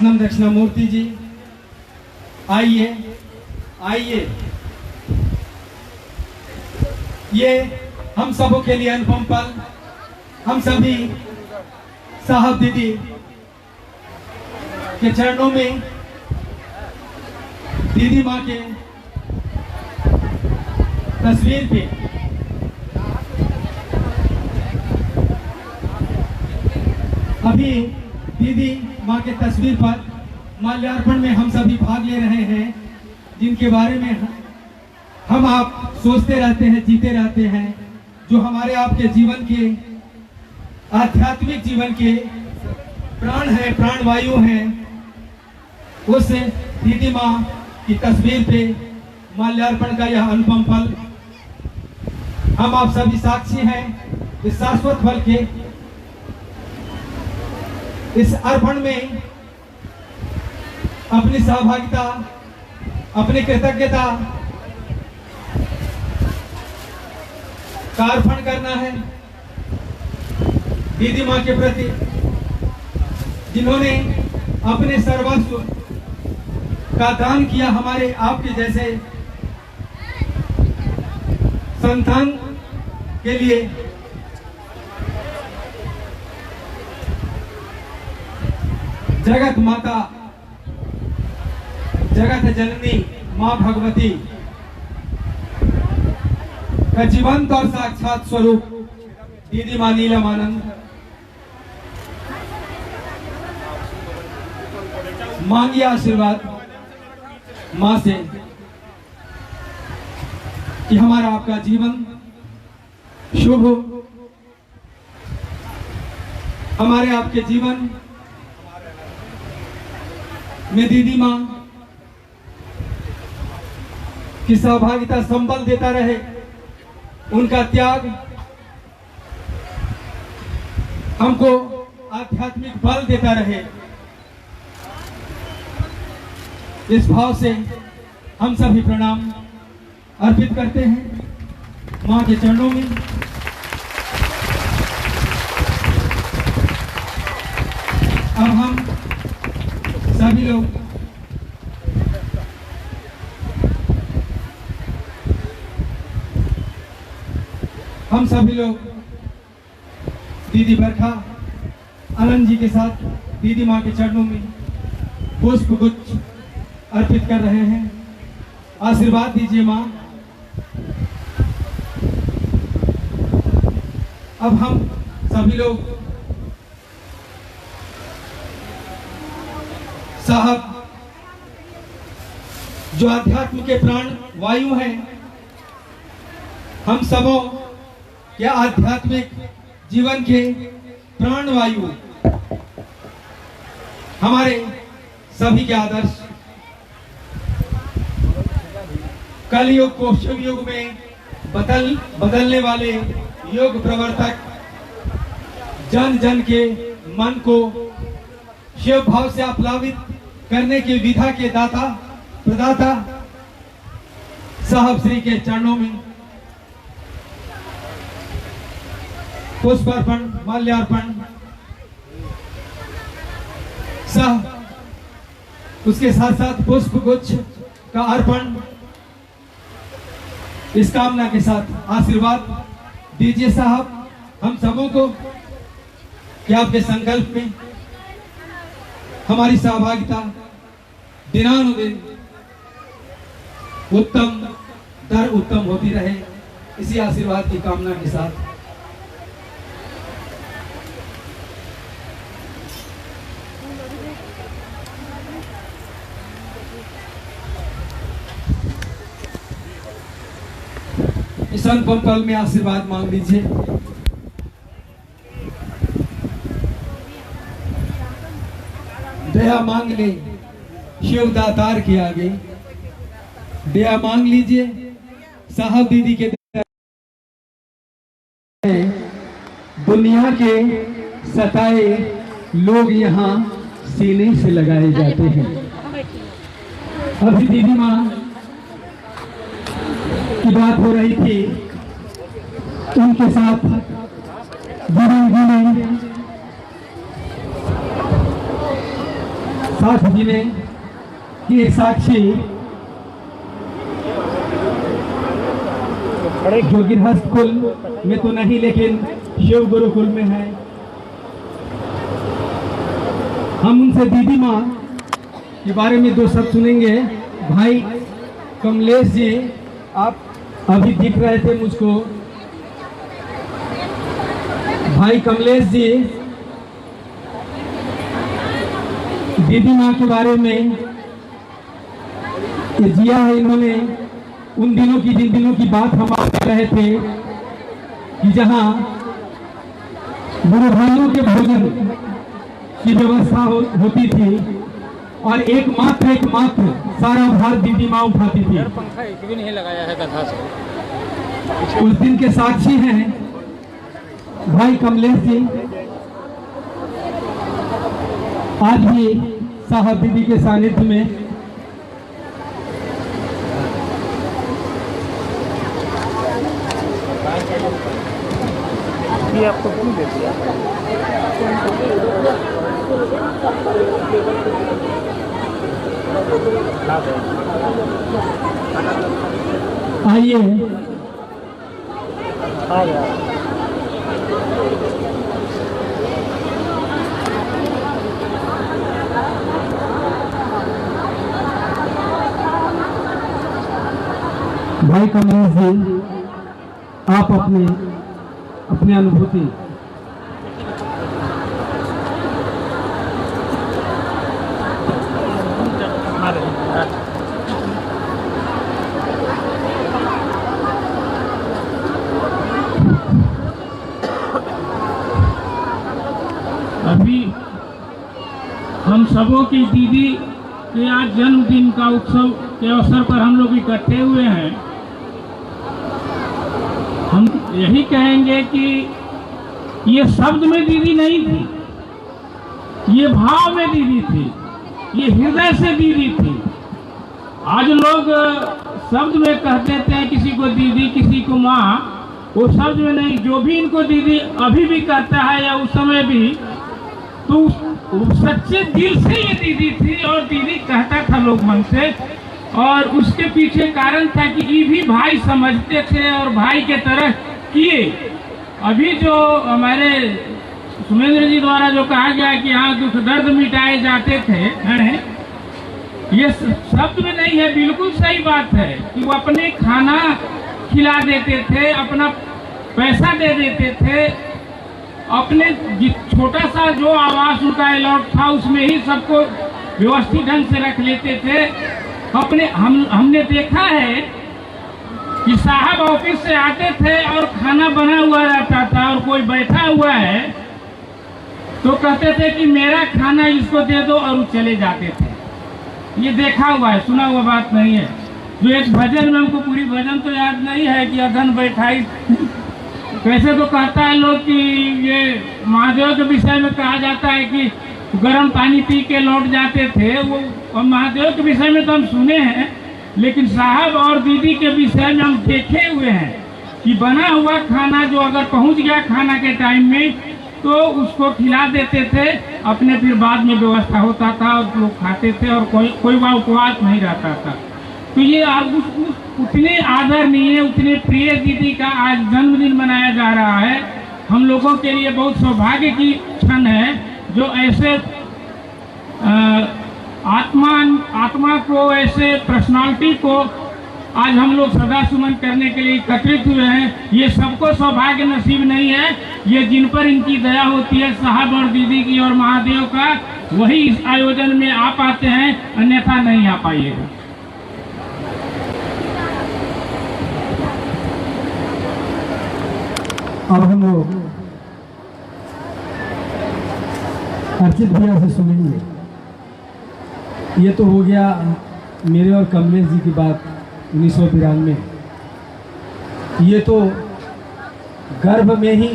दक्षिणामूर्ति जी, आइए आइए। ये हम सबों के लिए अनुपम पल, हम सभी साहब दीदी के चरणों में दीदी माँ के तस्वीर पे अभी दीदी माँ के तस्वीर पर माल्यार्पण में हम सभी भाग ले रहे हैं, जिनके बारे में हम आप सोचते रहते हैं, जीते रहते हैं, जो हमारे आपके जीवन के, आध्यात्मिक जीवन के प्राण है, प्राण वायु हैं। उस दीदी माँ की तस्वीर पे माल्यार्पण का यह अनुपम पल, हम आप सभी साक्षी हैं इस शाश्वत फल के। इस अर्पण में अपनी सहभागिता, अपनी कृतज्ञता का अर्पण करना है दीदी माँ के प्रति, जिन्होंने अपने सर्वस्व का दान किया हमारे आपके जैसे संतान के लिए। जगत माता, जगत जननी मां भगवती का जीवंत और साक्षात स्वरूप दीदी मां नीलम आनंद, मांगिए आशीर्वाद मां से कि हमारा आपका जीवन शुभ हो, हमारे आपके जीवन में दीदी मां की सहभागिता संबल देता रहे, उनका त्याग हमको आध्यात्मिक बल देता रहे। इस भाव से हम सभी प्रणाम अर्पित करते हैं मां के चरणों में। अब हम सभी लोग दीदी बरखा आनंद जी के साथ दीदी माँ के चरणों में पुष्प गुच्छ अर्पित कर रहे हैं। आशीर्वाद दीजिए माँ। अब हम सभी लोग साहब जो आध्यात्म के प्राण वायु हैं, हम सबों के आध्यात्मिक जीवन के प्राण वायु, हमारे सभी के आदर्श, कलयुग को शिव युग में बदलने वाले योग प्रवर्तक, जन जन के मन को शिव भाव से आप्लावित करने की विधा के दाता प्रदाता साहब श्री के चरणों में पुष्पार्पण, माल्यार्पण, उसके साथ साथ पुष्प गुच्छ का अर्पण, इस कामना के साथ आशीर्वाद दीजिए साहब हम सबों को कि आपके संकल्प में हमारी सहभागिता दिनानुदिन उत्तम दर उत्तम होती रहे। इसी आशीर्वाद की कामना के साथ इस अनुपम पल में आशीर्वाद मांग लीजिए। दया मांग ले शिव दातार के आगे, दया मांग लीजिए साहब दीदी के। दुनिया के सताए लोग यहाँ सीने से लगाए जाते हैं। अभी दीदी माँ की बात हो रही थी, उनके साथ साथ जीने की एक साक्षी जो गृहस्थ कुल में तो नहीं लेकिन शिव गुरुकुल में है। हम उनसे दीदी माँ के बारे में दो शब्द सुनेंगे। भाई कमलेश जी, आप अभी दिख रहे थे मुझको। भाई कमलेश जी दीदी माँ के बारे में ये जिया है इन्होंने। उन दिनों की, जिन दिनों की बात हम आप कर रहे थे कि जहाँ बड़े भाइयों के भोजन की व्यवस्था होती थी और एकमात्र सारा भार दीदी माँ उठाती थी। पंखा एक भी नहीं लगाया है गधा से। उस दिन के साक्षी हैं भाई कमलेश जी। आज भी साहब दीदी के सानिध्य में ये आपको कौन दे दिया? आइए आ गया। भाई कमलेश जी, आप अपनी अनुभूति अभी हम सबों की दीदी के आज जन्मदिन का उत्सव के अवसर पर हम लोग इकट्ठे हुए हैं। हम यही कहेंगे कि ये शब्द में दीदी नहीं थी, ये भाव में दीदी थी, ये हृदय से दीदी थी। आज लोग शब्द में कहते थे किसी को दीदी, किसी को माँ, वो शब्द में नहीं। जो भी इनको दीदी अभी भी कहता है या उस समय भी, तो सच्चे दिल से ये दीदी थी और दीदी कहता था लोग मन से। और उसके पीछे कारण था कि ये भी भाई समझते थे और भाई के तरह किए। अभी जो हमारे सुमेंद्र जी द्वारा जो कहा गया कि यहाँ दुख दर्द मिटाए जाते थे, ये शब्द में नहीं है, बिल्कुल सही बात है कि वो अपने खाना खिला देते थे, अपना पैसा दे देते थे, अपने छोटा सा जो आवास उनका अलॉट था उसमें ही सबको व्यवस्थित ढंग से रख लेते थे। अपने हमने देखा है कि साहब ऑफिस से आते थे और खाना बना हुआ रहता था और कोई बैठा हुआ है तो कहते थे कि मेरा खाना इसको दे दो और वो चले जाते थे। ये देखा हुआ है, सुना हुआ बात नहीं है। जो एक भजन में, हमको पूरी भजन तो याद नहीं है कि अधन बैठाई, वैसे तो कहता है लोग कि ये महादेव के विषय में कहा जाता है कि गर्म पानी पी के लौट जाते थे। वो महादेव के विषय में तो हम सुने हैं, लेकिन साहब और दीदी के विषय में हम देखे हुए हैं कि बना हुआ खाना जो अगर पहुंच गया खाना के टाइम में तो उसको खिला देते थे। अपने फिर बाद में व्यवस्था होता था और लोग खाते थे और कोई वहाँ उपवास नहीं रहता था। तो ये उतने आदरणीय, उतने प्रिय दीदी का आज जन्मदिन मनाया जा रहा है। हम लोगों के लिए बहुत सौभाग्य की क्षण है जो ऐसे आत्मा को, ऐसे पर्सनालिटी को आज हम लोग सदा सुमन करने के लिए एकत्रित हुए हैं। ये सबको सौभाग्य नसीब नहीं है। ये जिन पर इनकी दया होती है साहब और दीदी की और महादेव का, वही इस आयोजन में आ पाते हैं, अन्यथा नहीं आ पाइएगा। अब हम लोग अर्चित भैया से सुनेंगे। ये तो हो गया मेरे और कमलेश जी की बात 1992। ये तो गर्भ में ही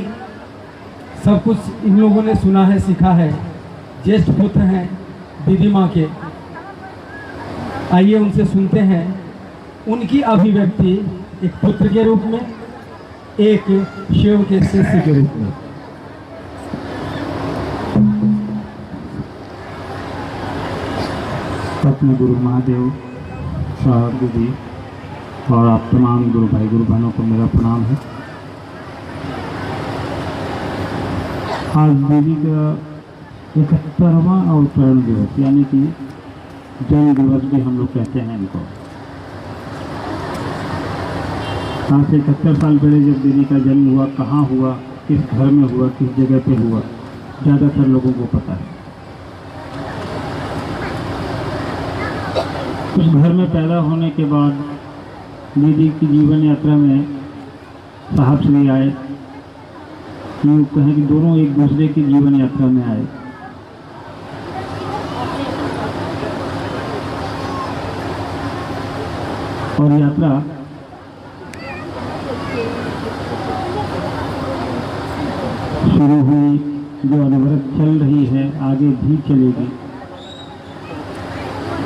सब कुछ इन लोगों ने सुना है, सीखा है। ज्येष्ठ पुत्र हैं दीदी माँ के। आइए उनसे सुनते हैं उनकी अभिव्यक्ति, एक पुत्र के रूप में, एक शिव के शिष्य के रूप में। अपने गुरु महादेव साहब दीदी और आप तमाम गुरु भाई गुरु बहनों को मेरा प्रणाम है। आज दीदी का 71वां अवतरण दिवस यानी कि जन्म दिवस भी हम लोग कहते हैं इनको। आज से 71 साल पहले जब दीदी का जन्म हुआ, कहाँ हुआ, किस घर में हुआ, किस जगह पे हुआ, ज़्यादातर लोगों को पता है। उस घर में पैदा होने के बाद दीदी की जीवन यात्रा में साहब श्री आए, यूँ कहें कि दोनों एक दूसरे की जीवन यात्रा में आए। और यात्रा शुरू हुई, जो अनवरत चल रही है, आगे भी चलेगी।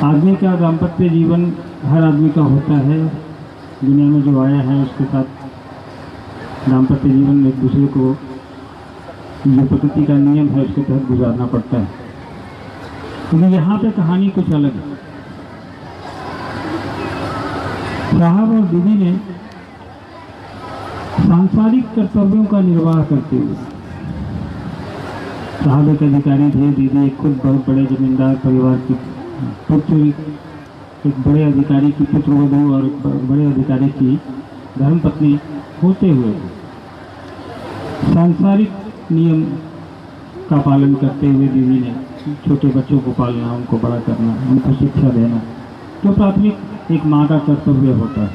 आदमी का दाम्पत्य जीवन हर आदमी का होता है, दुनिया में जो आया है उसके साथ दाम्पत्य जीवन में एक दूसरे को जो प्रकृति का नियम है उसके तहत गुजारना पड़ता है। लेकिन यहाँ पे कहानी कुछ अलग है। साहब और दीदी ने सांसारिक कर्तव्यों का निर्वाह करते हुए, साहब एक अधिकारी थे, दीदी एक खुद बहुत बड़े जमींदार परिवार की पुत्र, एक बड़े अधिकारी की पुत्रवधू और बड़े अधिकारी की धर्मपत्नी होते हुए सांसारिक नियम का पालन करते हुए दीदी ने छोटे बच्चों को पालना, उनको बड़ा करना, उनको शिक्षा देना, जो प्राथमिक एक माँ का कर्तव्य होता है,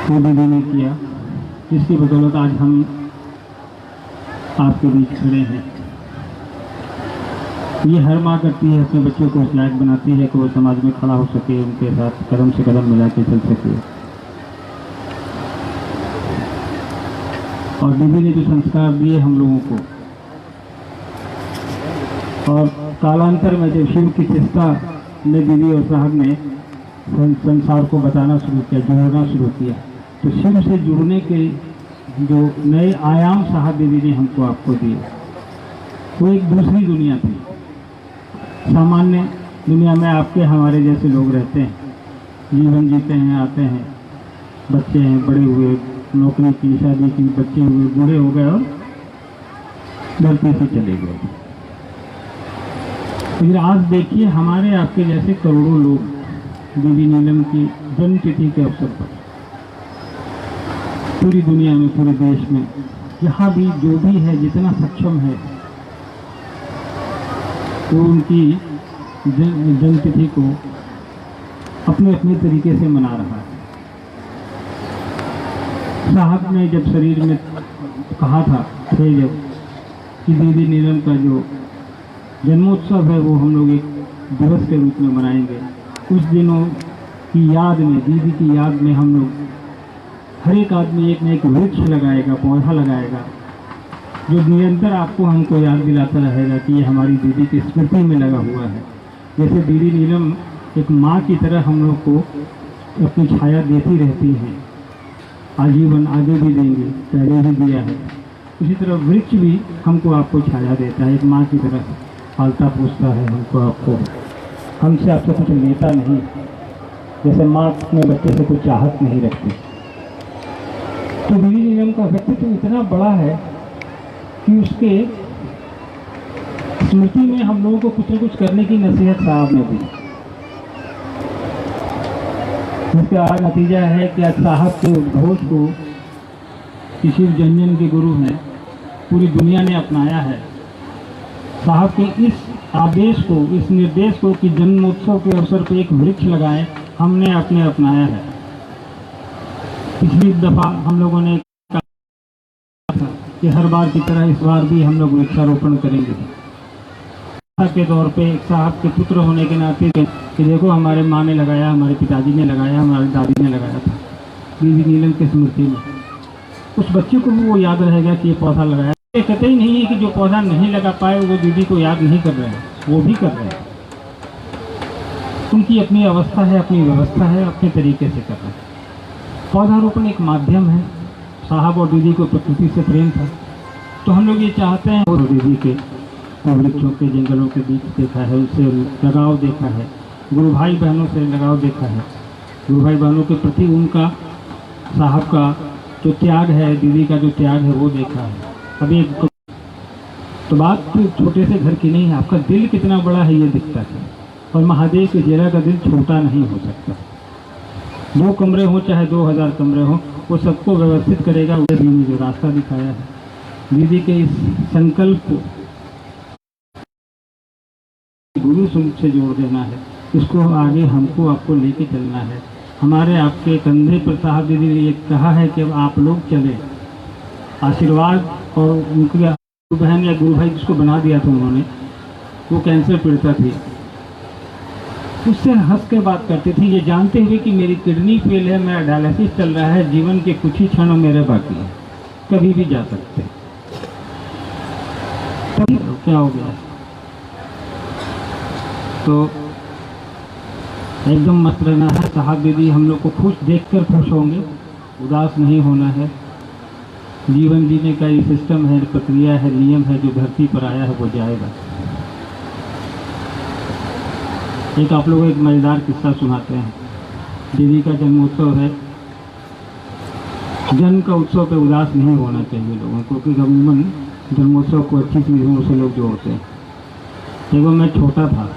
वो दीदी ने किया, जिसकी बदौलत आज हम आपके बीच खड़े हैं। ये हर माँ करती है, अपने बच्चों को उस लायक बनाती है कि वो समाज में खड़ा हो सके, उनके साथ कदम से कदम मिला के चल सके। और दीदी ने जो संस्कार दिए हम लोगों को, और कालांतर में जब शिव की चेष्टा ने दीदी और साहब ने संसार को बताना शुरू किया, जोड़ना शुरू किया, तो शिव से जुड़ने के जो नए आयाम साहब दीदी ने हमको आपको दिए, वो एक दूसरी दुनिया थी। सामान्य दुनिया में आपके हमारे जैसे लोग रहते हैं, जीवन जीते हैं, आते हैं, बच्चे हैं, बड़े हुए, नौकरी की, शादी की, बच्चे हुए, बूढ़े हो गए और धरती से चले गए। लेकिन आज देखिए हमारे आपके जैसे करोड़ों लोग दीदी नीलम की जन्म तिथि के अवसर पर पूरी दुनिया में, पूरे देश में, जहाँ भी जो भी है, जितना सक्षम है, वो उनकी जन्म तिथि को अपने अपने तरीके से मना रहा है। साहब ने जब शरीर में कहा था जब कि दीदी नीलम का जो जन्मोत्सव है वो हम लोग एक दिवस के रूप में मनाएंगे, कुछ दिनों की याद में, दीदी की याद में हम लोग हर एक आदमी एक न एक वृक्ष लगाएगा, पौधा लगाएगा, जो निरंतर आपको हमको याद दिलाता रहेगा कि ये हमारी दीदी की स्मृति में लगा हुआ है। जैसे दीदी नीलम एक माँ की तरह हम लोग को अपनी छाया देती रहती हैं, आजीवन आगे भी देंगे, पहले भी दिया है। उसी तरह वृक्ष भी हमको आपको छाया देता है, एक माँ की तरह पालता पोसता है हमको आपको, हमसे आपसे कुछ लेता नहीं, जैसे माँ अपने बच्चे से कुछ चाहत नहीं रखती। तो दीदी नीलम का व्यक्तित्व इतना बड़ा है कि उसके स्मृति में हम लोगों को कुछ न कुछ करने की नसीहत साहब ने दी, जिसका आज नतीजा है कि आज साहब के उद्घोष को कि शिव जन्यन के गुरु हैं, पूरी दुनिया ने अपनाया है। साहब के इस आदेश को, इस निर्देश को कि जन्मोत्सव के अवसर पर एक वृक्ष लगाएं, हमने अपने अपनाया है। पिछली दफा हम लोगों ने कहा था कि हर बार की तरह इस बार भी हम लोग वृक्षारोपण करेंगे के तौर पे, साहब के पुत्र होने के नाते कि देखो हमारे माँ ने लगाया, हमारे पिताजी ने लगाया, हमारी दादी ने लगाया था दीदी नीलम की स्मृति में। उस बच्चे को भी वो याद रहेगा कि ये पौधा लगाया। ये कहते ही नहीं है कि जो पौधा नहीं लगा पाए वो दीदी को याद नहीं कर रहे हैं, वो भी कर रहे हैं। उनकी अपनी अवस्था है, अपनी व्यवस्था है, अपने तरीके से कर रहे हैं। पौधारोपण एक माध्यम है। साहब और दीदी को प्रकृति से प्रेम था, तो हम लोग ये चाहते हैं और दीदी के वृक्षों के जंगलों के बीच देखा है, उससे लगाव देखा है, गुरु भाई बहनों से लगाव देखा है, गुरु भाई बहनों के प्रति उनका साहब का जो त्याग है, दीदी का जो त्याग है वो देखा है। अभी एक तो बात छोटे से घर की नहीं है, आपका दिल कितना बड़ा है ये दिखता है। और महादेव के जेरा का दिल छोटा नहीं हो सकता। 2 कमरे हो चाहे 2000 कमरे हो, वो सबको व्यवस्थित करेगा। दीदी ने जो रास्ता दिखाया है, दीदी के इस संकल्प को गुरु स्वरूप से जोड़ देना है, इसको आगे हमको आपको लेके चलना है। हमारे आपके कंधे पर साहब दीदी ने ये कहा है कि आप लोग चले, आशीर्वाद। और उनकी गुरु बहन या गुरु भाई जिसको बना दिया था उन्होंने, वो कैंसर पीड़िता थी, उससे हंस के बात करती थी, ये जानते हुए कि मेरी किडनी फेल है, मेरा डायलिसिस चल रहा है, जीवन के कुछ ही क्षण मेरे बाकी हैं, कभी भी जा सकते। तब क्या हो गया, तो एकदम मत रहना है। साहब दीदी हम लोग को खुश देखकर खुश होंगे, उदास नहीं होना है। जीवन जीने का ये सिस्टम है, प्रक्रिया है, नियम है, जो धरती पर आया है वो जाएगा। एक आप लोगों को एक मजेदार किस्सा सुनाते हैं। दीदी का जन्मोत्सव है, जन्म का उत्सव पे उदास नहीं होना चाहिए लोगों को, क्योंकि अमूमन जन्मोत्सव को अच्छी चीज़ों से लोग जोड़ते हैं। एक बार मैं छोटा था,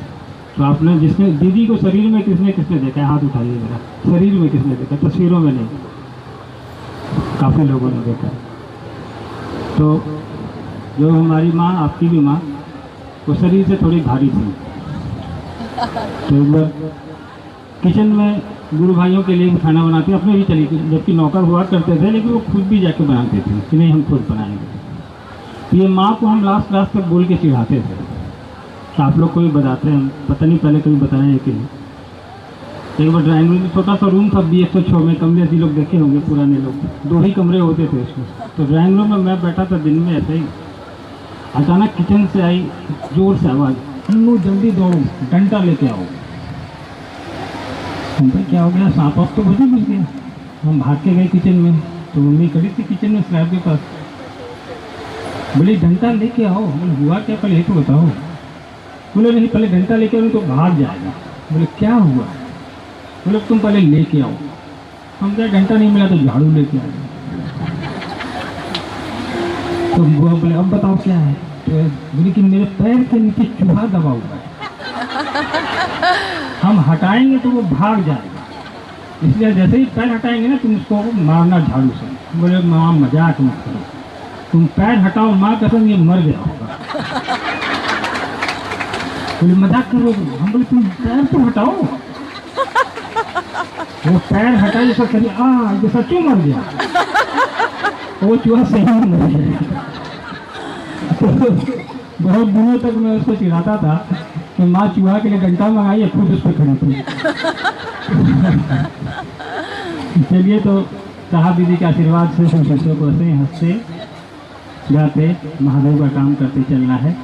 तो आपने जिसने दीदी को शरीर में किसने किसने देखा है, हाथ उठाइए जरा। शरीर में किसने देखा, तस्वीरों में नहीं, काफ़ी लोगों ने देखा। तो जो हमारी माँ, आपकी भी माँ, वो शरीर से थोड़ी भारी थी। तो एक बार किचन में गुरु भाइयों के लिए खाना बनाती, अपने भी चली थी, जबकि नौकर हुआ करते थे, लेकिन वो खुद भी जाके बनाते थे कि नहीं हम खुद बनाएंगे। ये माँ को हम लास्ट तक बोल के चिढ़ाते थे। तो आप लोग को भी बताते हैं, पता नहीं पहले कभी बताया है कि नहीं। एक बार ड्राइंग रूम में छोटा सा रूम था, B106 में, कमरे ऐसे लोग देखे होंगे, पुराने लोग, 2 ही कमरे होते थे उसमें। तो ड्राइंग रूम में मैं बैठा था दिन में, ऐसे ही अचानक किचन से आई जोर से आवाज़, इन्नू जल्दी दौड़ो, डंडा लेके आओ। हम पे क्या हो गया, सांप आप तो बजे घुस गया। हम भाग के गए किचन में, तो मम्मी खड़ी थी किचन में स्लैब के पास, बोली डंडा लेके आओ। बोले हुआ क्या, पहले तो बताओ। बोले नहीं, पहले डंडा लेके आओ तो भाग जाएगा। बोले क्या हुआ, बोले तुम पहले लेके आओ। हम क्या, घंटा नहीं मिला तो झाड़ू लेके आ गए। तो वो बोले अब बताओ क्या है। तो बोले कि मेरे पैर के नीचे चूहा दबा हुआ है, हम हटाएंगे तो वो भाग जाएगा, इसलिए जैसे ही पैर हटाएंगे ना तुम उसको मारना झाड़ू से। बोले माँ मजाक मत करो, तुम पैर हटाओ, माँ कसम ये मर गया होगा। बोले मजाक करो। हम बोले तुम पैर तो हटाओ। वो पैर हटाए जैसा करिए, ये सच्चू मर गया, वो चूहा सही मर गया। बहुत दिनों तक मैं उसको चिढ़ाता था कि माँ चूहा के लिए डंडा मंगाई, खुद उस पर खड़ी थी। चलिए, तो साहब दीदी के आशीर्वाद से हम बच्चों को ऐसे हंसते गाते महादेव का काम करते चलना है।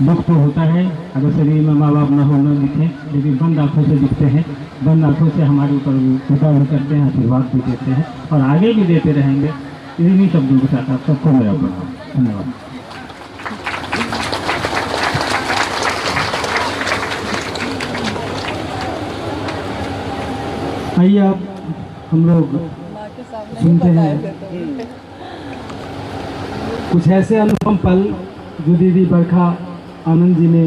दुख तो होता है अगर शरीर में माँ बाप न हो, न दिखे, लेकिन बंद आँखों से दिखते हैं, बंद आँखों से हमारे ऊपर कृपा भी करते हैं, आशीर्वाद भी देते हैं और आगे भी देते रहेंगे। इन्हीं शब्दों के साथ आप सबको मेरा प्रणाम, धन्यवाद। आइए आप हम लोग सुनते हैं कुछ ऐसे अनुपम पल जो दीदी बरखा आनंद जी ने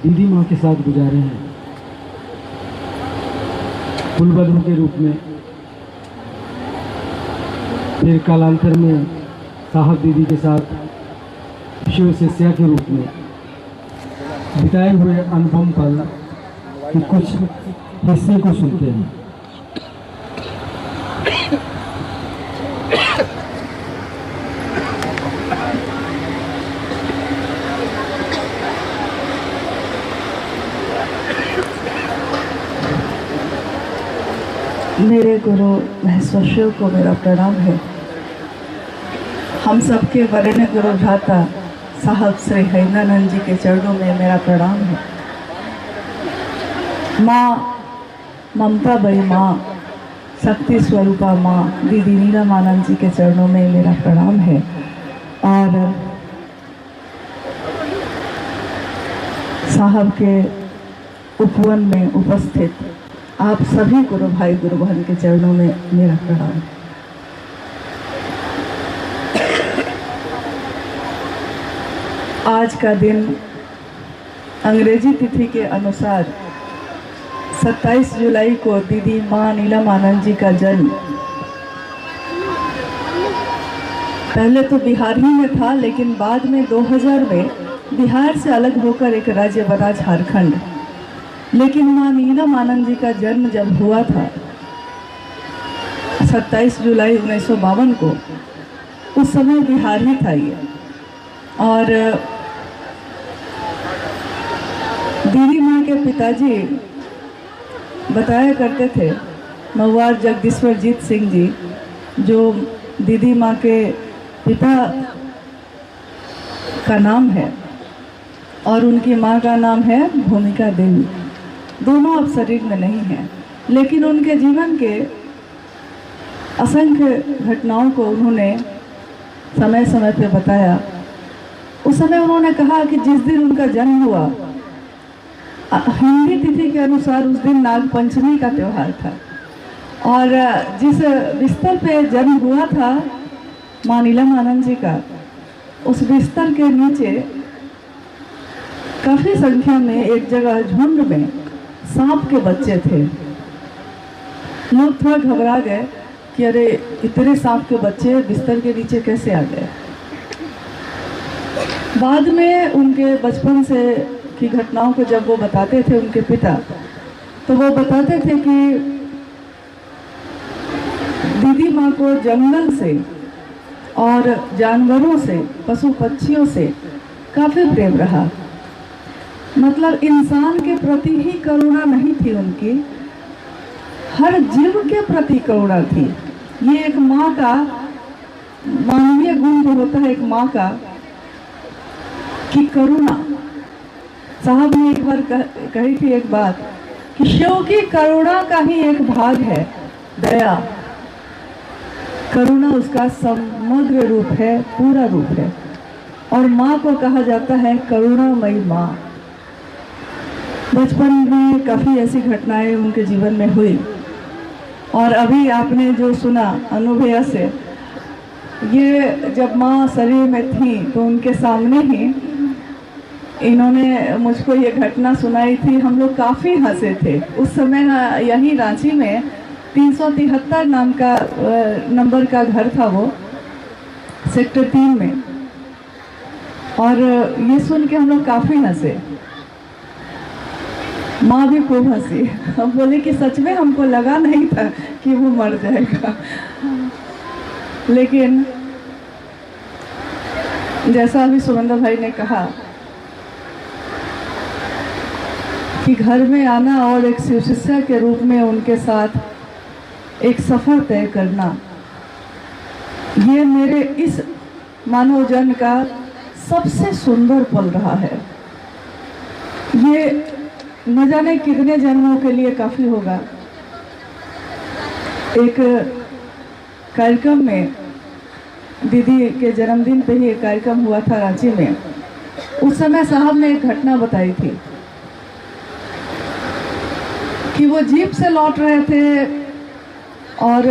दीदी माँ के साथ गुजारे हैं, कुलबधू के रूप में, फिर कालांतर में साहब दीदी के साथ शिव शिष्या के रूप में बिताए हुए अनुपम पल के कुछ हिस्से को सुनते हैं। मेरे गुरु महेश्वर शिव को मेरा प्रणाम है। हम सबके वरेण्य गुरु भ्राता साहब श्री हरिंद्रानंद जी के चरणों में मेरा प्रणाम है। माँ ममता बड़ी माँ, शक्ति स्वरूपा माँ दीदी नीलम आनंद जी के चरणों में मेरा प्रणाम है। और साहब के उपवन में उपस्थित आप सभी गुरु भाई गुरु बहन के चरणों में मेरा प्रणाम। आज का दिन अंग्रेजी तिथि के अनुसार 27 जुलाई को दीदी माँ नीलम आनंद जी का जन्म पहले तो बिहार ही में था, लेकिन बाद में 2000 में बिहार से अलग होकर एक राज्य बना झारखंड। लेकिन माँ नीलम आनंद जी का जन्म जब हुआ था 27 जुलाई 1952 को, उस समय बिहार ही था ये। और दीदी माँ के पिताजी बताया करते थे, महुआर जगदीश्वर जीत सिंह जी, जो दीदी माँ के पिता का नाम है, और उनकी माँ का नाम है भूमिका देवी। दोनों अब शरीर में नहीं हैं, लेकिन उनके जीवन के असंख्य घटनाओं को उन्होंने समय समय पे बताया। उस समय उन्होंने कहा कि जिस दिन उनका जन्म हुआ, हिंदी तिथि के अनुसार उस दिन नाग पंचमी का त्यौहार था, और जिस बिस्तर पे जन्म हुआ था माँ नीलम आनंद जी का, उस बिस्तर के नीचे काफ़ी संख्या में एक जगह झुंड में सांप के बच्चे थे। लोग थोड़ा घबरा गए कि अरे इतने सांप के बच्चे बिस्तर के नीचे कैसे आ गए। बाद में उनके बचपन से की घटनाओं को जब वो बताते थे उनके पिता, तो वो बताते थे कि दीदी माँ को जंगल से और जानवरों से, पशु पक्षियों से काफ़ी प्रेम रहा। मतलब इंसान के प्रति ही करुणा नहीं थी उनकी, हर जीव के प्रति करुणा थी। ये एक माँ का मानवीय गुण जो होता है एक माँ का, कि करुणा। साहब ने एक बार कही थी एक बात कि शिव की करुणा का ही एक भाग है दया। करुणा उसका समग्र रूप है, पूरा रूप है, और माँ को कहा जाता है करुणामयी माँ। बचपन में काफ़ी ऐसी घटनाएं उनके जीवन में हुई, और अभी आपने जो सुना अनुभया से, ये जब माँ शरीर में थी तो उनके सामने ही इन्होंने मुझको ये घटना सुनाई थी। हम लोग काफ़ी हंसे थे उस समय। यहीं रांची में 373 नाम का नंबर का घर था, वो सेक्टर 3 में, और ये सुन के हम लोग काफ़ी हंसे। माँ भी खूब हंसी। हम बोले कि सच में हमको लगा नहीं था कि वो मर जाएगा, लेकिन जैसा अभी सुमंदर भाई ने कहा कि घर में आना और एक शिष्या के रूप में उनके साथ एक सफ़र तय करना, ये मेरे इस मानव जन्म का सबसे सुंदर पल रहा है। ये न जाने कितने जन्मों के लिए काफ़ी होगा। एक कार्यक्रम में, दीदी के जन्मदिन पे ही एक कार्यक्रम हुआ था रांची में। उस समय साहब ने एक घटना बताई थी कि वो जीप से लौट रहे थे और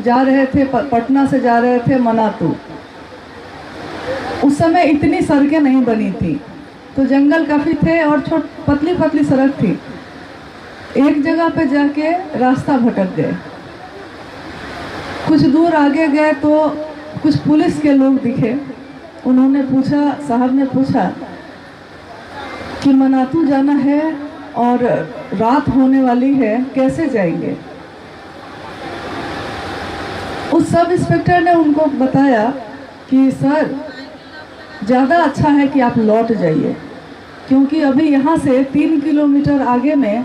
जा रहे थे, पटना से जा रहे थे मनातू। उस समय इतनी सड़कें नहीं बनी थी, तो जंगल काफ़ी थे और पतली पतली सड़क थी। एक जगह पे जाके रास्ता भटक गए। कुछ दूर आगे गए तो कुछ पुलिस के लोग दिखे। उन्होंने पूछा, साहब ने पूछा कि मनातू जाना है और रात होने वाली है, कैसे जाएंगे। उस सब इंस्पेक्टर ने उनको बताया कि सर, ज़्यादा अच्छा है कि आप लौट जाइए, क्योंकि अभी यहाँ से 3 किलोमीटर आगे में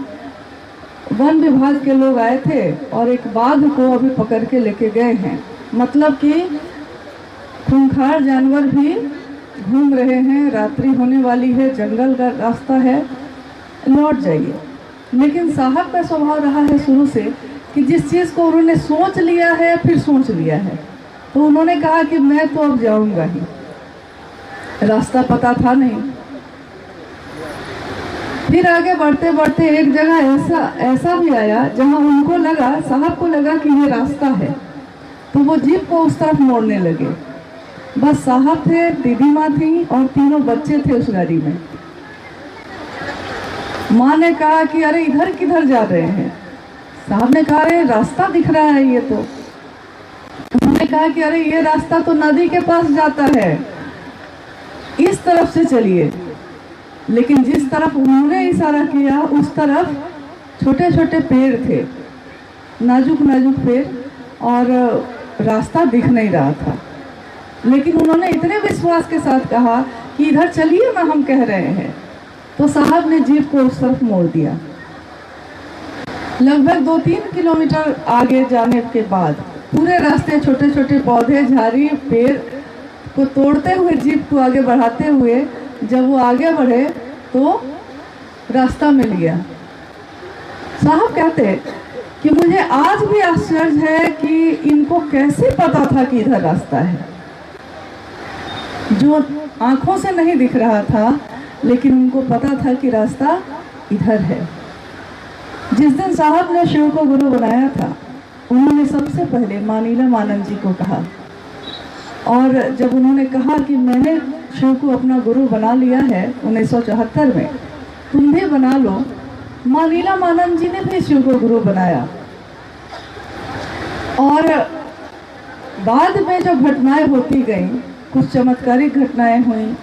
वन विभाग के लोग आए थे और एक बाघ को अभी पकड़ के लेके गए हैं। मतलब कि खूंखार जानवर भी घूम रहे हैं, रात्रि होने वाली है, जंगल का रास्ता है, लौट जाइए। लेकिन साहब का स्वभाव रहा है शुरू से कि जिस चीज़ को उन्होंने सोच लिया है फिर सोच लिया है, तो उन्होंने कहा कि मैं तो अब जाऊंगा ही। रास्ता पता था नहीं, फिर आगे बढ़ते बढ़ते एक जगह ऐसा भी आया जहां उनको लगा, साहब को लगा कि ये रास्ता है, तो वो जीप को उस तरफ मोड़ने लगे। बस साहब थे, दीदी माँ थी और तीनों बच्चे थे उस गाड़ी में। माँ ने कहा कि अरे इधर किधर जा रहे हैं? साहब ने कहा अरे रास्ता दिख रहा है ये तो। उन्होंने कहा कि अरे ये रास्ता तो नदी के पास जाता है, इस तरफ से चलिए। लेकिन जिस तरफ उन्होंने इशारा किया उस तरफ छोटे छोटे पेड़ थे, नाजुक नाजुक पेड़, और रास्ता दिख नहीं रहा था। लेकिन उन्होंने इतने विश्वास के साथ कहा कि इधर चलिए ना, हम कह रहे हैं। तो साहब ने जीप को उस तरफ मोड़ दिया। लगभग 2-3 किलोमीटर आगे जाने के बाद पूरे रास्ते छोटे छोटे पौधे, झाड़ी, पेड़ को तोड़ते हुए, जीप को आगे बढ़ाते हुए जब वो आगे बढ़े तो रास्ता मिल गया। साहब कहते कि मुझे आज भी आश्चर्य है कि इनको कैसे पता था कि इधर रास्ता है, जो आंखों से नहीं दिख रहा था, लेकिन उनको पता था कि रास्ता इधर है। जिस दिन साहब ने शिव को गुरु बनाया था, उन्होंने सबसे पहले माँ नीलम आनंद जी को कहा, और जब उन्होंने कहा कि मैंने शिव को अपना गुरु बना लिया है 1974 में, तुम भी बना लो, माँ नीलम आनंद जी ने भी शिव को गुरु बनाया। और बाद में जो घटनाएं होती गईं, कुछ चमत्कारिक घटनाएं हुई,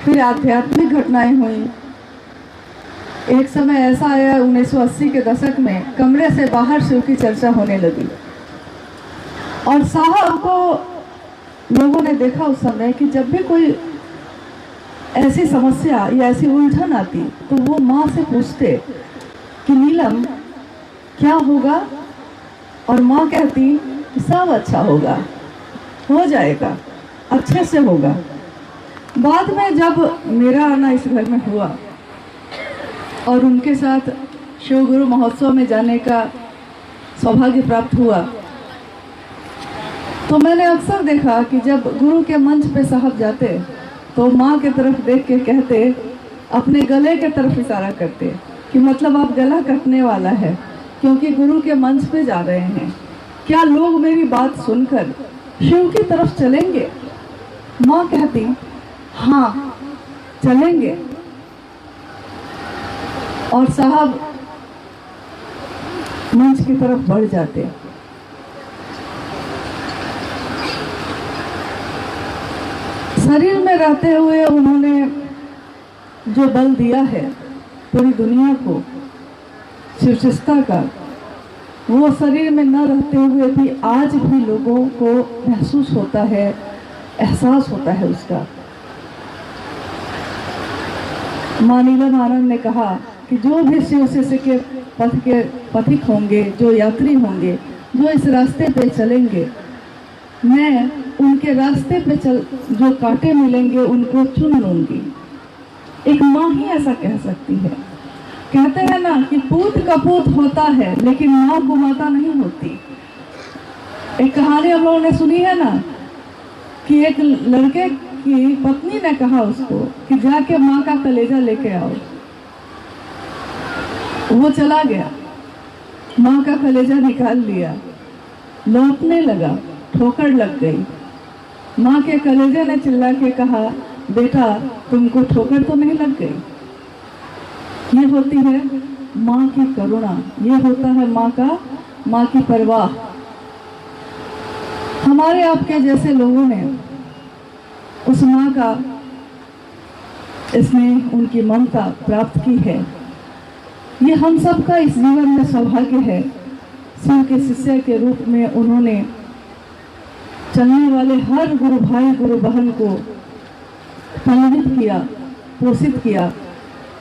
फिर आध्यात्मिक घटनाएं हुई। एक समय ऐसा आया 1980 के दशक में, कमरे से बाहर शिव की चर्चा होने लगी, और साहब को लोगों ने देखा उस समय कि जब भी कोई ऐसी समस्या या ऐसी उलझन आती तो वो माँ से पूछते कि नीलम क्या होगा, और माँ कहती कि सब अच्छा होगा, हो जाएगा, अच्छे से होगा। बाद में जब मेरा आना इस घर में हुआ और उनके साथ शिव गुरु महोत्सव में जाने का सौभाग्य प्राप्त हुआ, तो मैंने अक्सर देखा कि जब गुरु के मंच पे साहब जाते तो माँ के तरफ देख के कहते, अपने गले के तरफ इशारा करते कि मतलब आप गला कटने वाला है, क्योंकि गुरु के मंच पे जा रहे हैं। क्या लोग मेरी बात सुनकर शिव की तरफ चलेंगे? माँ कहती हाँ चलेंगे, और साहब मंच की तरफ बढ़ जाते। शरीर में रहते हुए उन्होंने जो बल दिया है पूरी दुनिया को शिवशिष्टा का, वो शरीर में न रहते हुए भी आज भी लोगों को महसूस होता है, एहसास होता है उसका। माँ नीलम आनंद ने कहा कि जो भी शिव शिष्य के पथ के पथिक होंगे, जो यात्री होंगे, जो इस रास्ते पे चलेंगे, मैं उनके रास्ते पे जो कांटे मिलेंगे उनको चुन लूंगी। एक माँ ही ऐसा कह सकती है। कहते हैं ना कि पूत कपूत होता है लेकिन माँ को माता नहीं होती। एक कहानी हम लोगों ने सुनी है ना कि एक लड़के की पत्नी ने कहा उसको कि जाके माँ का कलेजा लेके आओ। वो चला गया, माँ का कलेजा निकाल लिया, लौटने लगा, ठोकर लग गई। माँ के कलेजे ने चिल्ला के कहा, बेटा तुमको ठोकर तो नहीं लग गई? ये होती है माँ की करुणा, ये होता है माँ की परवाह। हमारे आपके जैसे लोगों ने उस माँ का स्नेह, उनकी ममता प्राप्त की है। ये हम सब का इस जीवन में सौभाग्य है। शिव के शिष्य के रूप में उन्होंने चलने वाले हर गुरु भाई गुरु बहन को पल्लवित किया, पोषित किया।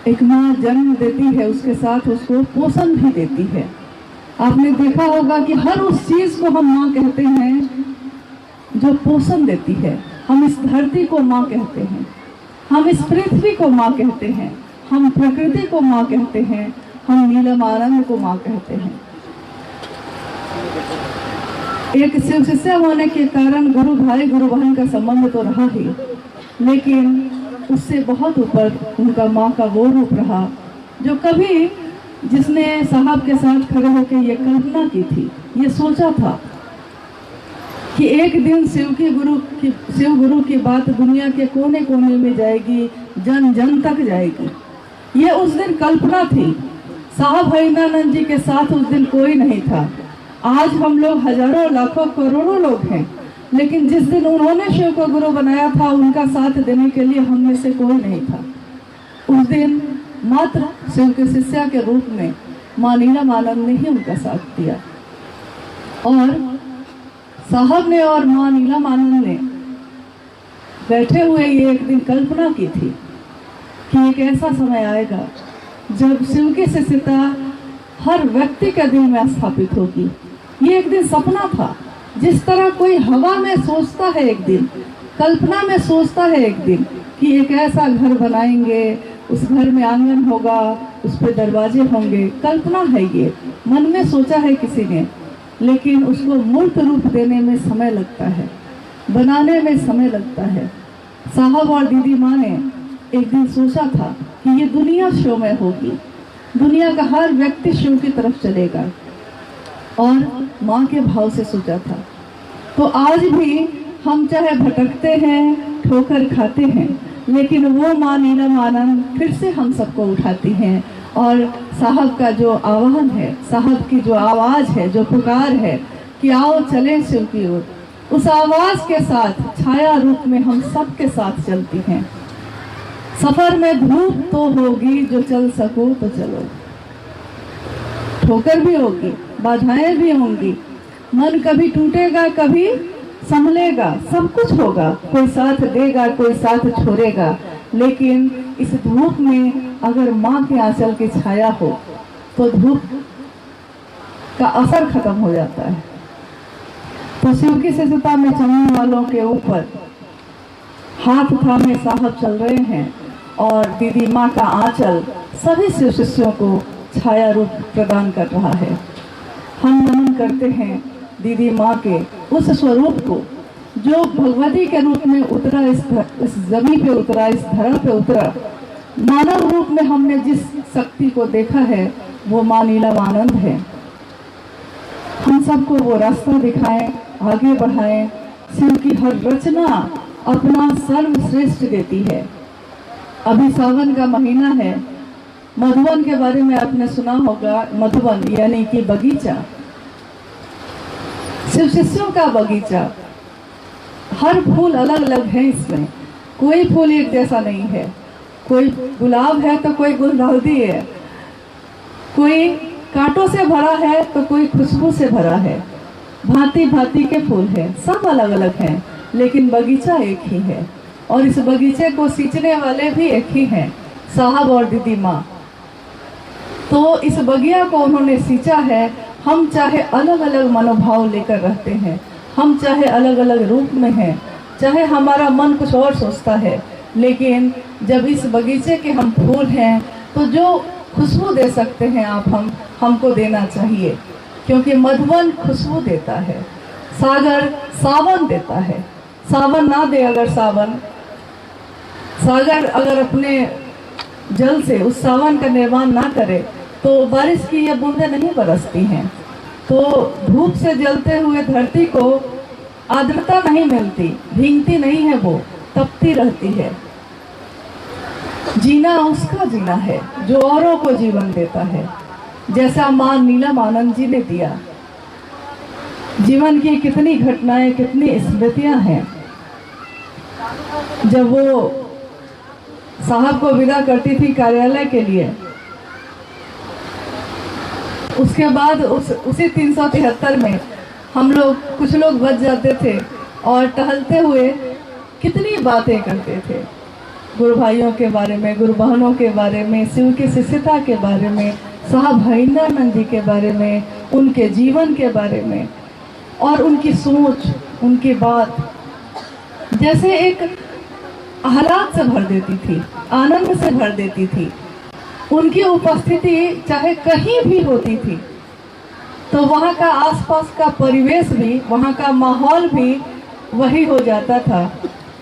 एक माँ जन्म देती है, उसके साथ उसको पोषण भी देती है। आपने देखा होगा कि हर उस चीज को हम माँ कहते हैं जो पोषण देती है। हम इस धरती को माँ कहते हैं, हम इस पृथ्वी को माँ कहते हैं, हम प्रकृति को माँ कहते हैं, हम नीलम आनंद को माँ कहते हैं। एक शिव शिष्य होने के कारण गुरु भाई गुरु बहन का संबंध तो रहा ही, लेकिन उससे बहुत ऊपर उनका माँ का वो रूप रहा जो कभी जिसने साहब के साथ खड़े होकर ये कल्पना की थी, ये सोचा था कि एक दिन शिव गुरु की बात दुनिया के कोने कोने में जाएगी, जन जन तक जाएगी। ये उस दिन कल्पना थी। साहब हरिनानंद जी के साथ उस दिन कोई नहीं था। आज हम लोग हजारों लाखों करोड़ों लोग हैं, लेकिन जिस दिन उन्होंने शिव को गुरु बनाया था उनका साथ देने के लिए हम में से कोई नहीं था। उस दिन मात्र शिव के शिष्या के रूप में माँ नीलमानंद ने ही उनका साथ दिया। और साहब ने और माँ नीलमानंद ने बैठे हुए ये एक दिन कल्पना की थी कि एक ऐसा समय आएगा जब शिव की शिष्यता हर व्यक्ति के दिल में स्थापित होगी। ये एक दिन सपना था। जिस तरह कोई हवा में सोचता है एक दिन, कल्पना में सोचता है एक दिन कि एक ऐसा घर बनाएंगे, उस घर में आंगन होगा, उस पे दरवाजे होंगे, कल्पना है ये, मन में सोचा है किसी ने, लेकिन उसको मूर्त रूप देने में समय लगता है, बनाने में समय लगता है। साहब और दीदी माँ ने एक दिन सोचा था कि ये दुनिया शिव में होगी, दुनिया का हर व्यक्ति शिव की तरफ चलेगा, और माँ के भाव से सोचा था। तो आज भी हम चाहे भटकते हैं, ठोकर खाते हैं, लेकिन वो माँ नीलमानंद फिर से हम सबको उठाती हैं। और साहब का जो आह्वान है, साहब की जो आवाज़ है, जो पुकार है कि आओ चलें शिव की ओर, उस आवाज़ के साथ छाया रूप में हम सब के साथ चलती हैं। सफर में धूप तो होगी, जो चल सको तो चलो, ठोकर भी होगी, बाधाएं भी होंगी, मन कभी टूटेगा, कभी संभलेगा, सब कुछ होगा, कोई साथ देगा, कोई साथ छोड़ेगा, लेकिन इस धूप में अगर माँ के आंचल की छाया हो तो धूप का असर खत्म हो जाता है। तो शिव की शिष्यता में चलने वालों के ऊपर हाथ थामे साहब चल रहे हैं, और दीदी माँ का आंचल सभी शिव शिष्यों को छाया रूप प्रदान कर रहा है। हम नमन करते हैं दीदी माँ के उस स्वरूप को जो भगवती के रूप में उतरा, इस जमीन पे उतरा, इस धरा पे उतरा। मानव रूप में हमने जिस शक्ति को देखा है वो माँ नीलमानंद है। हम सबको वो रास्ता दिखाएं, आगे बढ़ाएं। शिव की हर रचना अपना सर्वश्रेष्ठ देती है। अभी सावन का महीना है, मधुवन के बारे में आपने सुना होगा। मधुवन यानी कि बगीचा, शिव शिष्यों का बगीचा। हर फूल अलग अलग है, इसमें कोई फूल एक जैसा नहीं है। कोई गुलाब है तो कोई गुलदाउदी है, कोई कांटों से भरा है तो कोई खुशबू से भरा है। भांति भांति के फूल हैं, सब अलग अलग हैं, लेकिन बगीचा एक ही है। और इस बगीचे को सींचने वाले भी एक ही हैं, साहब और दीदी माँ। तो इस बगिया को उन्होंने सींचा है। हम चाहे अलग अलग मनोभाव लेकर रहते हैं, हम चाहे अलग अलग रूप में हैं, चाहे हमारा मन कुछ और सोचता है, लेकिन जब इस बगीचे के हम फूल हैं तो जो खुशबू दे सकते हैं आप हमको देना चाहिए, क्योंकि मधुवन खुशबू देता है, सागर सावन देता है। सावन ना दे अगर सागर अगर अपने जल से उस सावन का निर्माण ना करे तो बारिश की ये बूंदें नहीं बरसती हैं। तो धूप से जलते हुए धरती को आर्द्रता नहीं मिलती, भीगती नहीं है, वो तपती रहती है। जीना उसका जीना है जो औरों को जीवन देता है, जैसा माँ नीलमानंद जी ने दिया। जीवन की कितनी घटनाएं, कितनी स्मृतियां हैं। जब वो साहब को विदा करती थी कार्यालय के लिए, उसके बाद उसी 373 में हम लोग कुछ लोग बच जाते थे और टहलते हुए कितनी बातें करते थे, गुरु भाइयों के बारे में, गुरु बहनों के बारे में, शिव की शिष्यता के बारे में, साहब हरिनानंद जी के बारे में, उनके जीवन के बारे में, और उनकी सोच, उनकी बात जैसे एक आह्लाद से भर देती थी, आनंद से भर देती थी। उनकी उपस्थिति चाहे कहीं भी होती थी तो वहाँ का आसपास का परिवेश भी, वहाँ का माहौल भी वही हो जाता था,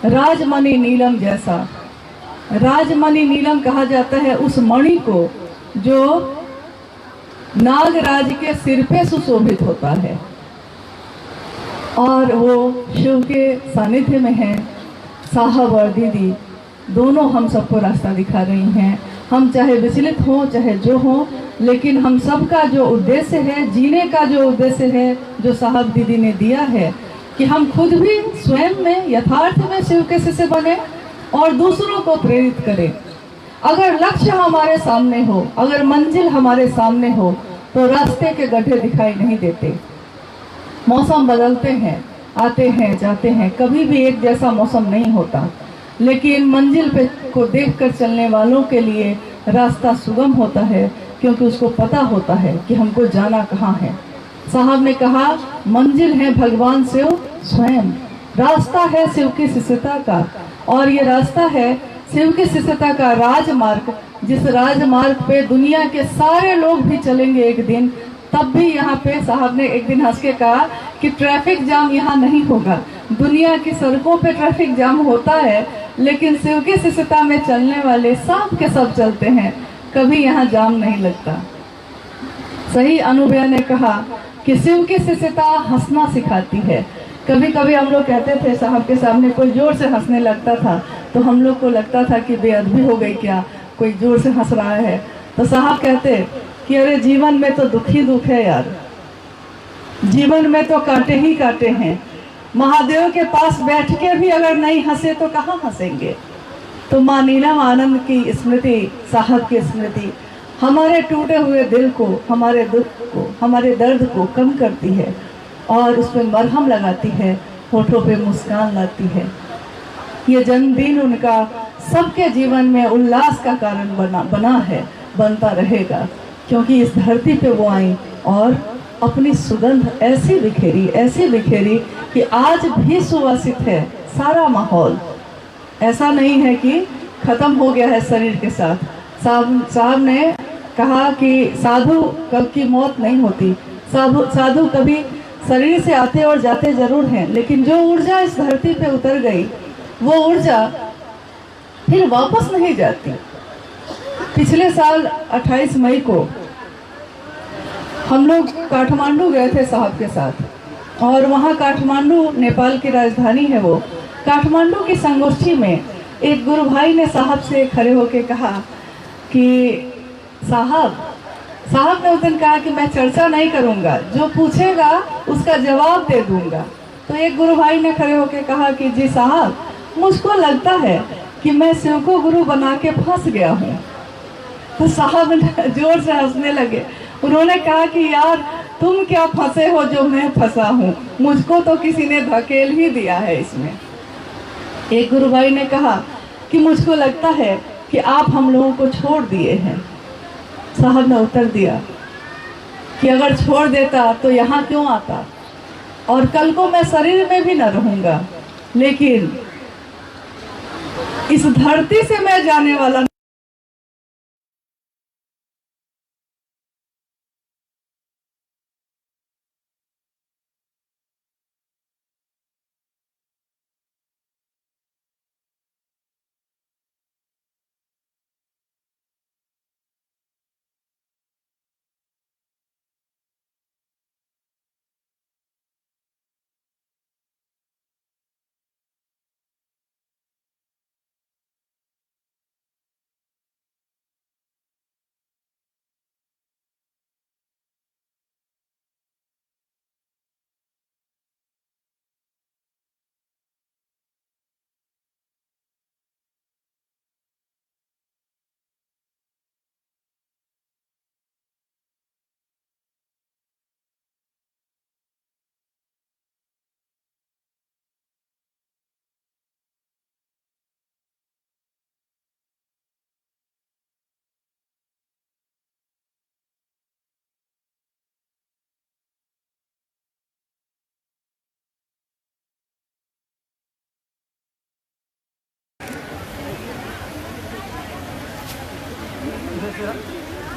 राजमणि नीलम जैसा। राजमणि नीलम कहा जाता है उस मणि को जो नागराज के सिर पे सुशोभित होता है, और वो शिव के सानिध्य में है। साहब और दीदी दोनों हम सबको रास्ता दिखा रही हैं। हम चाहे विचलित हों चाहे जो हों, लेकिन हम सबका जो उद्देश्य है, जीने का जो उद्देश्य है, जो साहब दीदी ने दिया है कि हम खुद भी स्वयं में यथार्थ में शिव के शिष्य बने और दूसरों को प्रेरित करें। अगर लक्ष्य हमारे सामने हो, अगर मंजिल हमारे सामने हो, तो रास्ते के गड्ढे दिखाई नहीं देते। मौसम बदलते हैं, आते हैं जाते हैं, कभी भी एक जैसा मौसम नहीं होता, लेकिन मंजिल पे को देखकर चलने वालों के लिए रास्ता सुगम होता है, क्योंकि उसको पता होता है कि हमको जाना कहाँ है। साहब ने कहा मंजिल है भगवान शिव स्वयं, रास्ता है शिव की शिष्यता का, और ये रास्ता है शिव की शिष्यता का राजमार्ग, जिस राजमार्ग पे दुनिया के सारे लोग भी चलेंगे एक दिन। तब भी यहाँ पे साहब ने एक दिन हंस के कहा कि ट्रैफिक जाम यहाँ नहीं होगा। दुनिया की सड़कों पे ट्रैफिक जाम होता है, लेकिन शिव की शिष्यता में चलने वाले सब के सब चलते हैं, कभी यहाँ जाम नहीं लगता। सही अनुभव ने कहा कि शिव की शिष्यता हंसना सिखाती है। कभी कभी हम लोग कहते थे, साहब के सामने कोई जोर से हंसने लगता था तो हम लोग को लगता था कि बेअदबी हो गई क्या, कोई जोर से हंस रहा है। तो साहब कहते कि अरे जीवन में तो दुख ही दुख है यार, जीवन में तो कांटे ही कांटे हैं। महादेव के पास बैठ के भी अगर नहीं हंसे तो कहाँ हंसेंगे। तो माँ नीलम आनंद की स्मृति, साहब की स्मृति हमारे टूटे हुए दिल को, हमारे दुख को, हमारे दर्द को कम करती है और उस पर मरहम लगाती है, होठों पे मुस्कान लाती है। ये जन्मदिन उनका सबके जीवन में उल्लास का कारण बना है, बनता रहेगा, क्योंकि इस धरती पे वो आई और अपनी सुगंध ऐसी बिखेरी कि आज भी सुवासित है सारा माहौल। ऐसा नहीं है कि खत्म हो गया है शरीर के साथ। साहब ने कहा कि साधु कब की मौत नहीं होती, साधु कभी शरीर से आते और जाते जरूर हैं, लेकिन जो ऊर्जा इस धरती पे उतर गई वो ऊर्जा फिर वापस नहीं जाती। पिछले साल 28 मई को हम लोग काठमांडू गए थे साहब के साथ, और वहाँ काठमांडू नेपाल की राजधानी है वो। काठमांडू की संगोष्ठी में एक गुरु भाई ने साहब से खड़े होकर कहा कि साहब ने उस दिन कहा कि मैं चर्चा नहीं करूंगा, जो पूछेगा उसका जवाब दे दूंगा। तो एक गुरु भाई ने खड़े होकर कहा कि जी साहब, मुझको लगता है कि मैं शिव को गुरु बना के फंस गया हूँ। तो साहब जोर से हंसने लगे। उन्होंने कहा कि यार तुम क्या फंसे हो जो मैं फंसा हूँ, मुझको तो किसी ने धकेल ही दिया है इसमें। एक गुरु भाई ने कहा कि मुझको लगता है कि आप हम लोगों को छोड़ दिए हैं। साहब ने उत्तर दिया कि अगर छोड़ देता तो यहाँ क्यों आता, और कल को मैं शरीर में भी न रहूंगा, लेकिन इस धरती से मैं जाने वाला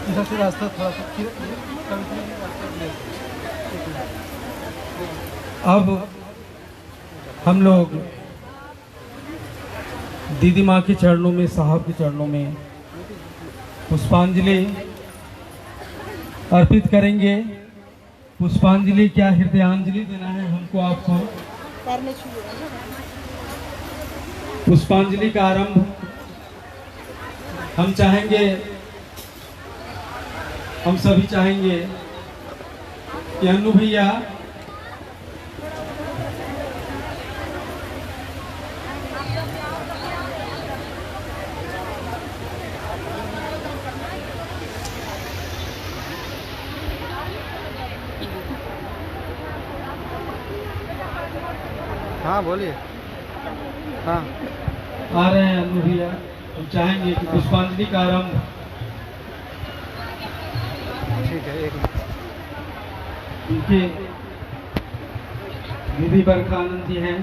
इधर से रास्ता थोड़ा सा अब हम लोग दीदी माँ के चरणों में, साहब के चरणों में पुष्पांजलि अर्पित करेंगे। पुष्पांजलि क्या हृदयांजलि देना है हमको आपको। पुष्पांजलि का आरंभ हम चाहेंगे, हम सभी चाहेंगे कि अन्नू भैया हाँ बोलिए। हाँ आ रहे हैं। अन्नू भैया हम चाहेंगे कि पुष्पांजलि का आरंभ ठीक है, एक मिनट। उनके दीदी बरखा आनंद जी हैं।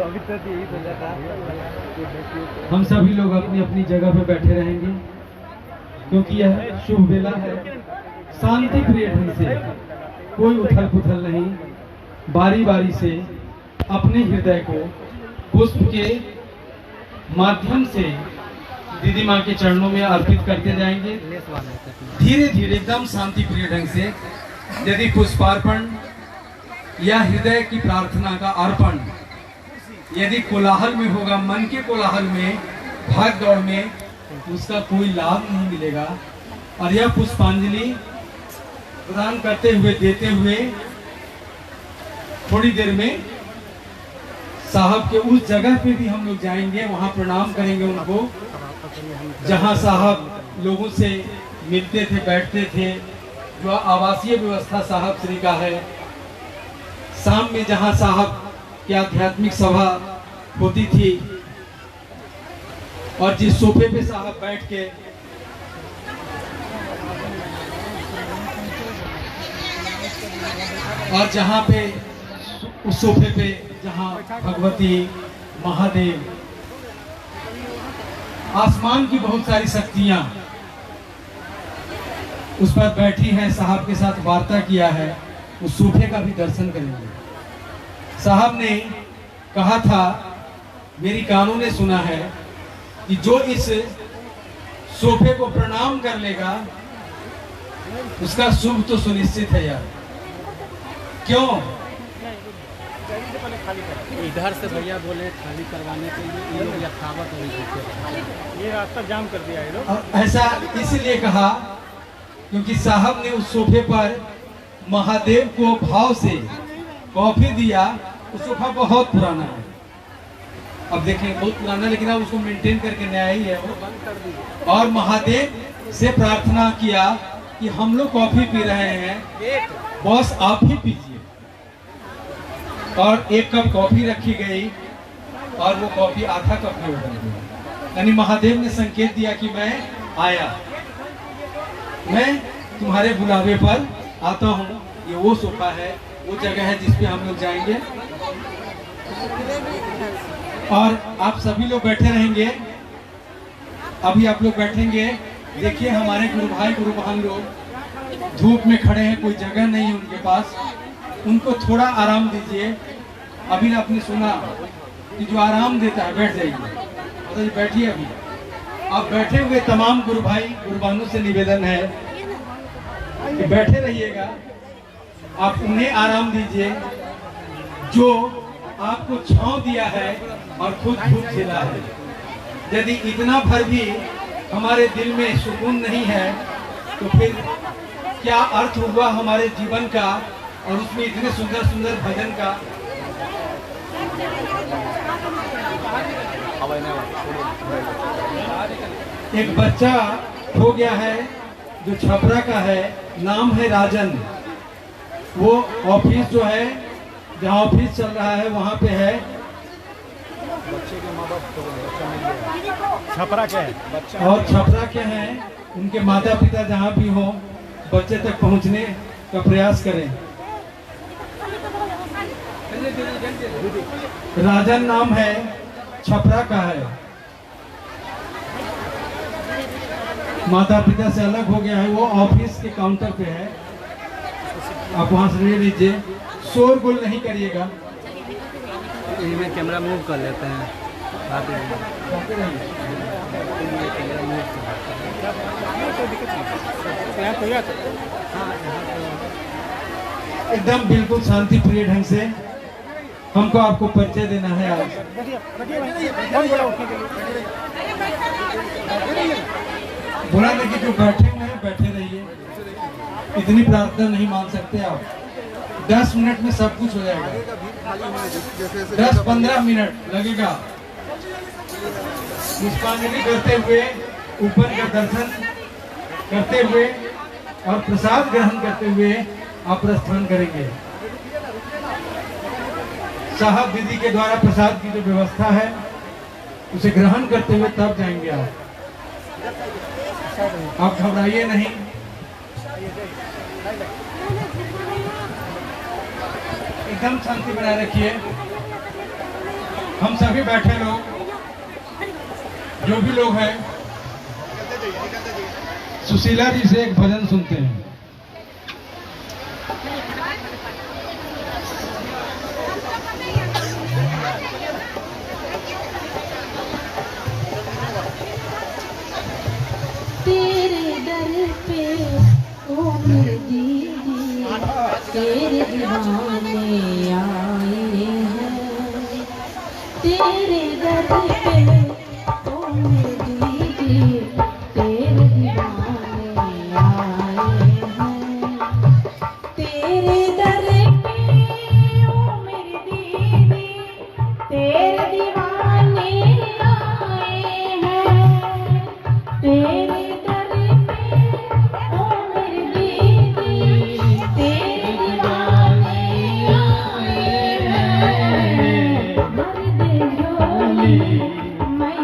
अभी तक यही तो जाता है। हम सभी लोग अपनी अपनी जगह पे बैठे रहेंगे क्योंकि यह शुभ वेला है। शांति प्रिय ढंग से, कोई उथल पुथल नहीं, बारी बारी से अपने हृदय को पुष्प के माध्यम से दीदी माँ के चरणों में अर्पित करते जाएंगे। धीरे धीरे एकदम शांति प्रिय ढंग से। यदि पुष्पार्पण या हृदय की प्रार्थना का अर्पण यदि कोलाहल में होगा, मन के कोलाहल में, भाग दौड़ में, उसका कोई लाभ नहीं मिलेगा। और यह पुष्पांजलि प्रदान करते हुए, देते हुए थोड़ी देर में साहब के उस जगह पे भी हम लोग जाएंगे, वहां प्रणाम करेंगे उनको, जहां साहब लोगों से मिलते थे, बैठते थे, जो आवासीय व्यवस्था साहब श्री का है। शाम में जहां साहब की आध्यात्मिक सभा होती थी और जिस सोफे पे साहब बैठ के और जहां पे उस सोफे पे जहां भगवती, महादेव, आसमान की बहुत सारी शक्तियां उस पर बैठी हैं, साहब के साथ वार्ता किया है, उस सोफे का भी दर्शन करेंगे। साहब ने कहा था, मेरी कानों ने सुना है कि जो इस सोफे को प्रणाम कर लेगा उसका शुभ तो सुनिश्चित है यार। क्यों? इधर से भैया बोले खाली करवाने के लिए, ये लोग यथावत हुई, ये रास्ता जाम कर दिया है लोग। ऐसा इसलिए कहा क्योंकि साहब ने उस सोफे पर महादेव को भाव से कॉफी दिया। वो सोफा बहुत पुराना है, अब देखें बहुत पुराना, लेकिन अब उसको मेंटेन करके नया ही है वो। और महादेव से प्रार्थना किया कि हम लोग कॉफी पी रहे हैं, बॉस आप ही पीजिए। और एक कप कॉफी रखी गई और वो कॉफी आधा कप में बदल गई। यानी महादेव ने संकेत दिया कि मैं आया, मैं तुम्हारे बुलावे पर आता हूँ। ये वो सोफा है, वो जगह है जिस पे हम लोग जाएंगे और आप सभी लोग बैठे रहेंगे। अभी आप लोग बैठेंगे। देखिए हमारे गुरु भाई गुरु बहन लोग धूप में खड़े हैं, कोई जगह नहीं है उनके पास, उनको थोड़ा आराम दीजिए। अभी ना आपने सुना कि जो आराम देता है बैठ जाइए, मतलब बैठिए। अभी आप बैठे हुए तमाम गुरु भाई गुरु बहनों से निवेदन है कि बैठे रहिएगा, आप उन्हें आराम दीजिए जो आपको छांव दिया है और खुद धूप झेला है। यदि इतना भर भी हमारे दिल में सुकून नहीं है तो फिर क्या अर्थ हुआ हमारे जीवन का और उसमें इतने सुंदर सुंदर भजन का। एक बच्चा हो गया है जो छपरा का है, नाम है राजन। वो ऑफिस जो है, जहाँ ऑफिस चल रहा है वहाँ पे है। बच्चे के माँ बाप छपरा के हैं और छपरा के हैं, उनके माता पिता जहाँ भी हो बच्चे तक पहुँचने का प्रयास करें। राजन नाम है, छपरा का है, माता पिता से अलग हो गया है। वो ऑफिस के काउंटर पे है, आप वहाँ से ले लीजिए। शोरगुल नहीं करिएगा। इनमें कैमरा मूव कर लेते हैं। एकदम बिल्कुल शांति प्रिय ढंग से हमको आपको परिचय देना है आज। बोला नहीं कि जो बैठे हुए हैं बैठे रहिए, इतनी प्रार्थना नहीं मान सकते आप। 10 मिनट में सब कुछ हो जाएगा, 10-15 मिनट लगेगा। पुष्पांजलि करते हुए, ऊपर का दर्शन करते हुए और प्रसाद ग्रहण करते हुए आप प्रस्थान करेंगे। साहब दीदी के द्वारा प्रसाद की जो व्यवस्था है उसे ग्रहण करते हुए तब जाएंगे आप घबराइए नहीं। एकदम शांति बनाए रखिए। हम सभी बैठे लोग, जो भी लोग हैं, सुशीला जी से एक भजन सुनते हैं। तेरे दर पे ओ मेरे दीदी, तेरे दीवाने आए हैं। तेरे दर पे ओ मेरे दीदी, तेरे दीवाने आए हैं। तेरे दर पे ओ मेरी दीदी, तेरे दीवाने आए हैं। तेरे मैं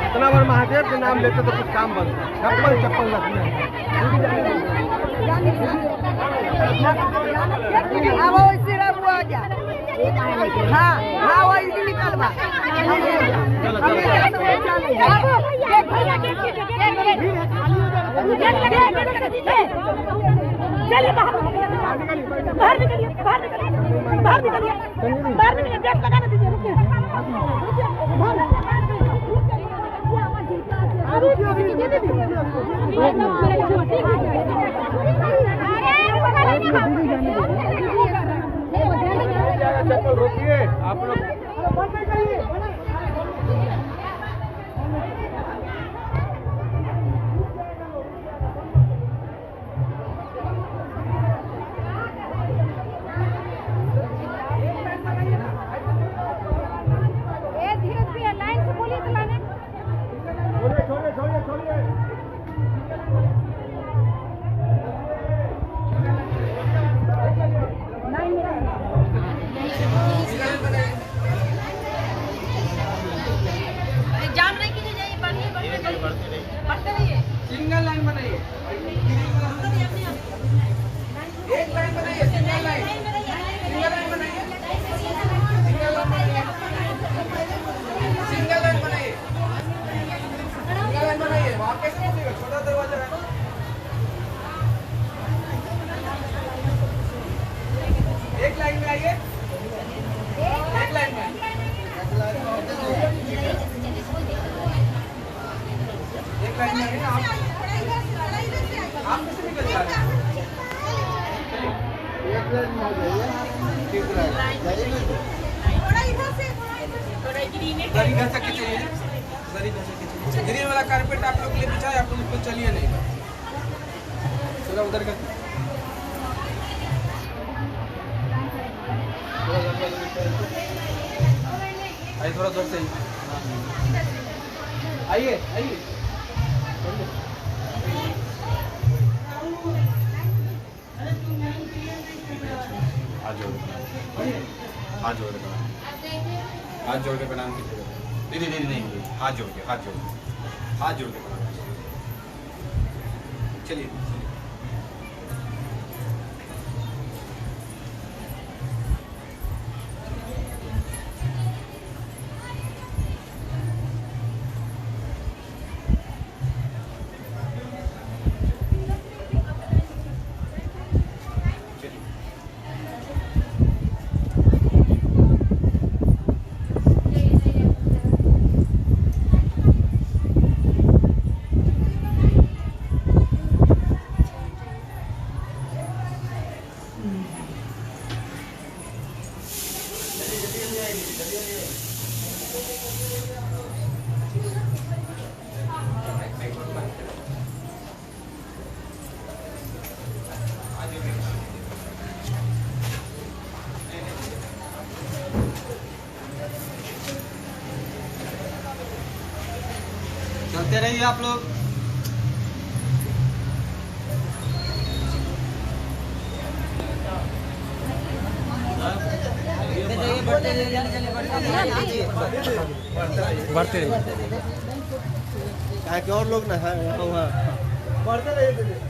इतना बार महादेव के नाम लेते तो कुछ काम बनता। चप्पल चप्पल रखना हाँ हाँ वो निकल बा चलिए बाहर निकलिए बाहर निकलिए बाहर निकलिए बाहर निकलिए गेट लगाने दीजिए रुकिए चप्पल रोकिए आप लोग। सिंगल लाइन बनाइए, एक लाइन बनाइए, सिंगल लाइन, सिंगल लाइन बनाइए, सिंगल लाइन बनाइए, सिंगल लाइन बनाइए, सिंगल लाइन बनाइए। वहाँ कैसे बनेगा? छोटा दरवाजा है। एक लाइन में आइए, एक लाइन में, एक लाइन में आइए। आप कैसे निकल जा रहे हैं? एक लाइन में आ जाइए, ठीक है। थोड़ा इधर से, थोड़ा ग्रीन है। ग्रीन घसा के चलिए, ग्रीन घसा के चलिए। ग्रीन वाला कारपेट आप लोग ले बिछाए, आप लोग उसको चलिए नहीं। थोड़ा उधर का, आइए थोड़ा दूर से आइए, आइए। हाथ जोड़ के प्रणाम कीजिए। दीदी दीदी नहीं, हाथ जोड़ के, हाथ जोड़ के, हाथ जोड़ के प्रणाम कीजिए। चलिए चलते रहिए आप लोग। बढ़ते रहिए। और लोग ना है वहाँ बढ़ते रहिए।